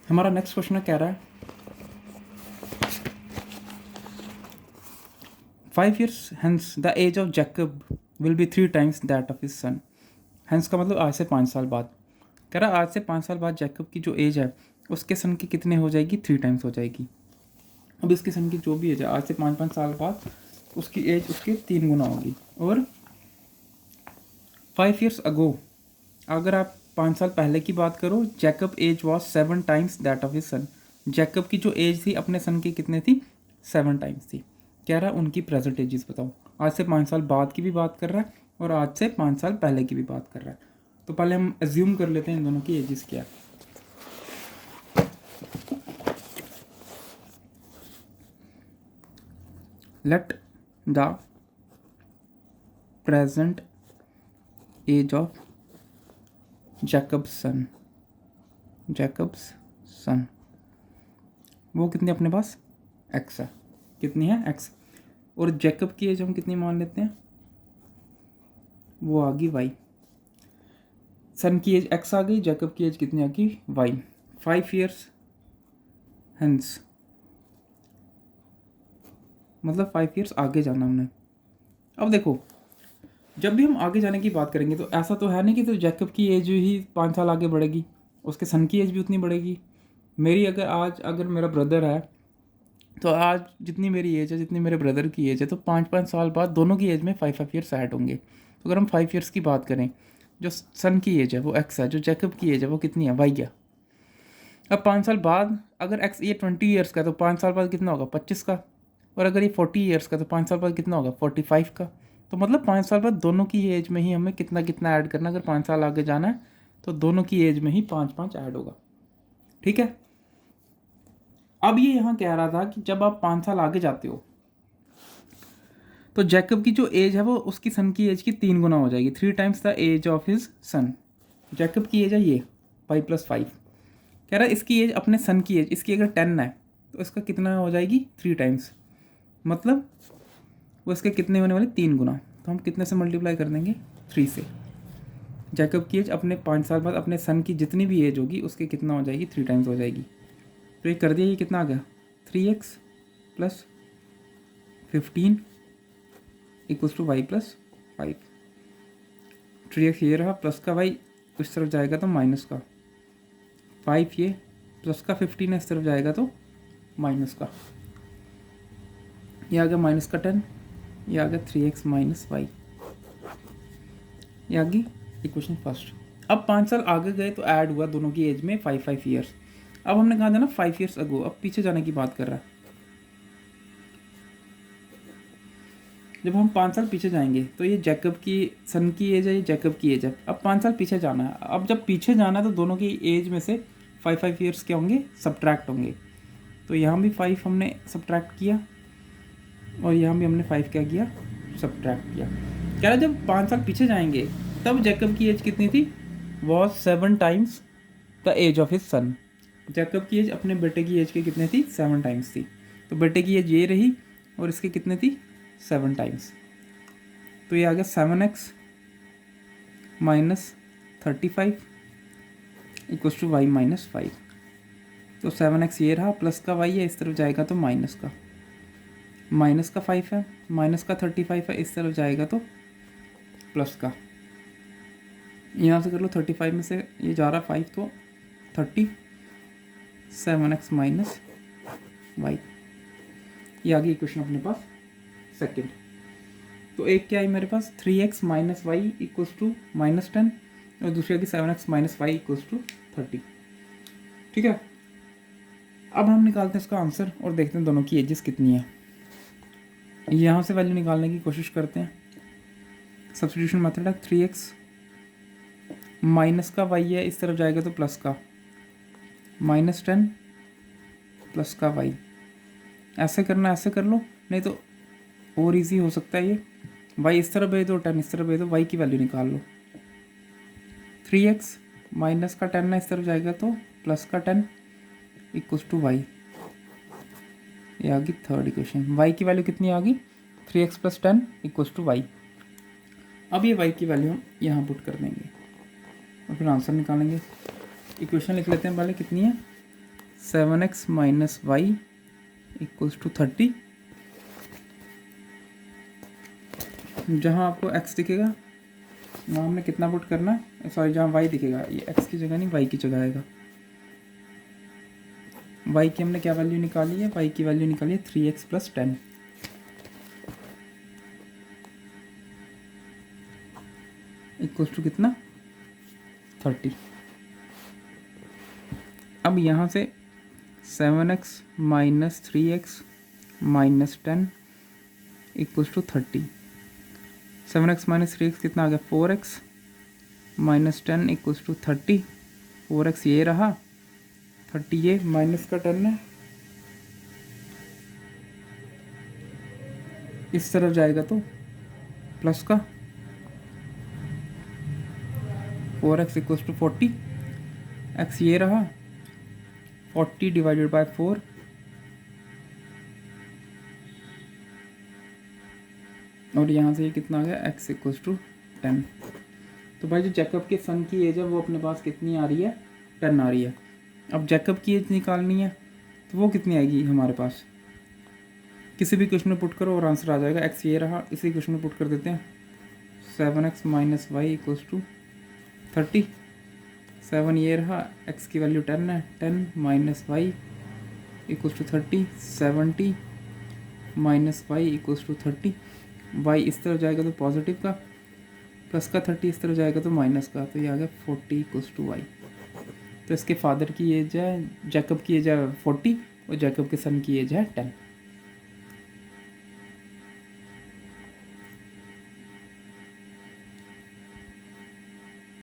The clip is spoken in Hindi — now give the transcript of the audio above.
हमारा नेक्स्ट क्वेश्चन कह रहा है 5 years hence the age of Jacob will be 3 times that of his son। hence का मतलब आज से 5 साल बाद। कह रहा आज से 5 साल बाद जैकब की जो एज है उसके सन की कितने हो जाएगी, 3 टाइम्स हो जाएगी। अब इसके सन की जो भी एज है आज से 5 साल बाद उसकी एज उसके 3 गुना होगी। और 5 years अगो अगर आप 5 साल पहले की बात करो, Jacob age was 7 times that of his son. Jacob की जो एज थी अपने सन की कितने थी, 7 times थी। कह रहा है उनकी प्रेजेंट एजेस बताओ। आज से 5 साल बाद की भी बात कर रहा है और आज से 5 साल पहले की भी बात कर रहा है। तो पहले हम एज्यूम कर लेते हैं इन दोनों की एजेस क्या है। Let the present age of Jacob's son वो कितनी अपने पास एक्स है। कितनी है, एक्स। और जैकब की एज हम कितनी मान लेते हैं, वो आ गई वाई। सन की एज एक्स आ गई, जैकब की एज कितनी आ गई, वाई। 5 years हेंस मतलब 5 years आगे जाना हमने। अब देखो जब भी हम आगे जाने की बात करेंगे तो ऐसा तो है नहीं कि तो जैकब की एज ही 5 साल आगे बढ़ेगी, उसके सन की एज भी उतनी बढ़ेगी। मेरी अगर मेरा ब्रदर है तो आज जितनी मेरी एज है, जितनी मेरे ब्रदर की एज है, तो 5-5 साल बाद दोनों की एज में 5-5 years ऐड होंगे। तो अगर हम 5 years की बात करें, जो सन की एज है वो एक्स है, जो जैकब की एज है वो कितनी है, वाई है। अब 5 साल बाद अगर एक्स ये 20 years का है तो 5 साल बाद कितना होगा, 25 का। और अगर ये 40 years का तो 5 साल बाद कितना होगा, 45 का। तो मतलब 5 साल बाद दोनों की एज में ही हमें कितना कितना ऐड करना। अगर 5 साल आगे जाना है तो दोनों की एज में ही 5-5 ऐड होगा। ठीक है। अब ये यहाँ कह रहा था कि जब आप 5 साल आगे जाते हो तो जैकब की जो एज है वो उसकी सन की एज की 3 गुना हो जाएगी, 3 times the age of his son. Jacob की एज है ये 5+5। कह रहा है इसकी एज अपने सन की एज, इसकी अगर 10 है तो इसका कितना हो जाएगी, 3 times। मतलब वो इसके कितने होने वाले, 3 गुना। तो हम कितने से मल्टीप्लाई कर देंगे, 3 से। जैकब की एज अपने 5 साल बाद अपने सन की जितनी भी एज होगी उसके कितना हो जाएगी, 3 times हो जाएगी। तो ये कर दिया, ये कितना आ गया, 3x plus 15 equals to y plus 5। 3x ये रहा, प्लस का वाई इस तरफ जाएगा तो माइनस का 5, ये प्लस का 15 इस तरफ जाएगा तो माइनस का, ये आ गया माइनस का 10, ये आ गया 3x माइनस वाई। ये आ गई इक्वेशन फर्स्ट। अब 5 साल आगे गए तो ऐड हुआ दोनों की एज में 5-5 years। अब हमने कहा था ना 5 years अगो, अब पीछे जाने की बात कर रहा है। जब हम 5 साल पीछे जाएंगे तो ये जैकब की सन की एज है, ये जैकब की एज है। अब 5 साल पीछे जाना है। अब जब पीछे जाना है तो दोनों की एज में से 5-5 years क्या होंगे, सब्ट्रैक्ट होंगे। तो यहाँ भी 5 हमने सब्ट्रैक्ट किया और यहाँ भी हमने 5 क्या किया, सब्ट्रैक्ट किया। कह रहा जब 5 साल पीछे जाएंगे तब जैकब की एज कितनी थी, was 7 times the age of his son. Jacob की एज अपने बेटे की एज की कितनी थी, 7 times थी। तो बेटे की एज ये रही और इसकी कितनी थी, 7 times। तो ये आ गया 7x minus 35 equals to y minus 5। तो 7x ये रहा, प्लस का y है, इस तरफ जाएगा तो माइनस का, माइनस का 5 है, माइनस का 35 है, इस तरफ जाएगा तो प्लस का। यहाँ से कर लो, 35 में से ये जा रहा 5 तो 30, 7x माइनस वाई। ये आ गई इक्वेशन अपने पास सेकेंड। तो एक क्या है मेरे पास, 3x minus y equals to minus 10 और दूसरी की 7x minus y equals to 30। ठीक है। अब हम निकालते हैं इसका आंसर और देखते हैं दोनों की एजेस कितनी है। यहाँ से वैल्यू निकालने की कोशिश करते हैं। सब्स्टिट्यूशन मेथड है, 3x माइनस का वाई है, इस तरफ जाएगा तो प्लस का, माइनस 10 प्लस का वाई। ऐसे करना, ऐसे कर लो, नहीं तो और इजी हो सकता है ये। वाई इस तरफ भेज दो, 10 इस तरफ भेज दो, वाई की वैल्यू निकाल लो। 3x माइनस का 10 है, इस तरफ जाएगा तो प्लस का 10 इक्वल्स टू वाई। ये आ गई थर्ड इक्वेशन। वाई की वैल्यू कितनी आ गई, 3x plus 10 equals to Y. अब ये वाई की वैल्यू हम यहाँ पुट कर देंगे और फिर आंसर निकालेंगे। इक्वेशन लिख लेते हैं पहले, कितनी है, 7x minus y equals to 30। जहाँ आपको x दिखेगा वहाँ हमने कितना पुट करना है, सॉरी जहाँ y दिखेगा ये x की जगह नहीं y की जगह आएगा। y की हमने क्या वैल्यू निकाली है, y की वैल्यू निकाली है 3x प्लस 10। इक्वल्स टू कितना 30। अब यहाँ से 7x minus 3x minus 10 equals to 30। 7x minus 3x कितना आ गया 4x minus 10 equals to 30। 4x ये रहा, 30 ये, माइनस का 10 है, इस तरफ जाएगा तो प्लस का 4x इक्वल्स टू 40। x ये रहा, 40 डिवाइडेड बाय 4 और यहाँ से ये कितना आ गया x इक्वल्स टू 10। तो भाई जो जैकब के सन की एज है वो अपने पास कितनी आ रही है, 10 आ रही है। अब जैकब की एज निकालनी है तो वो कितनी आएगी हमारे पास, किसी भी क्वेश्चन में पुट करो और आंसर आ जाएगा। x ये रहा, इसी क्वेश्चन में पुट कर देते हैं। 7x minus y equals to 30। 7 ये रहा, x की वैल्यू 10 है, 10 minus y equals to 30। 70 minus y equals to 30। y इस तरफ जाएगा तो पॉजिटिव का, प्लस का 30 इस तरफ जाएगा तो माइनस का, तो ये आ गया 40 इक्वल्स टू वाई। तो इसके फादर की एज है, जैकब की एज है 40 और जैकब के सन की एज है 10।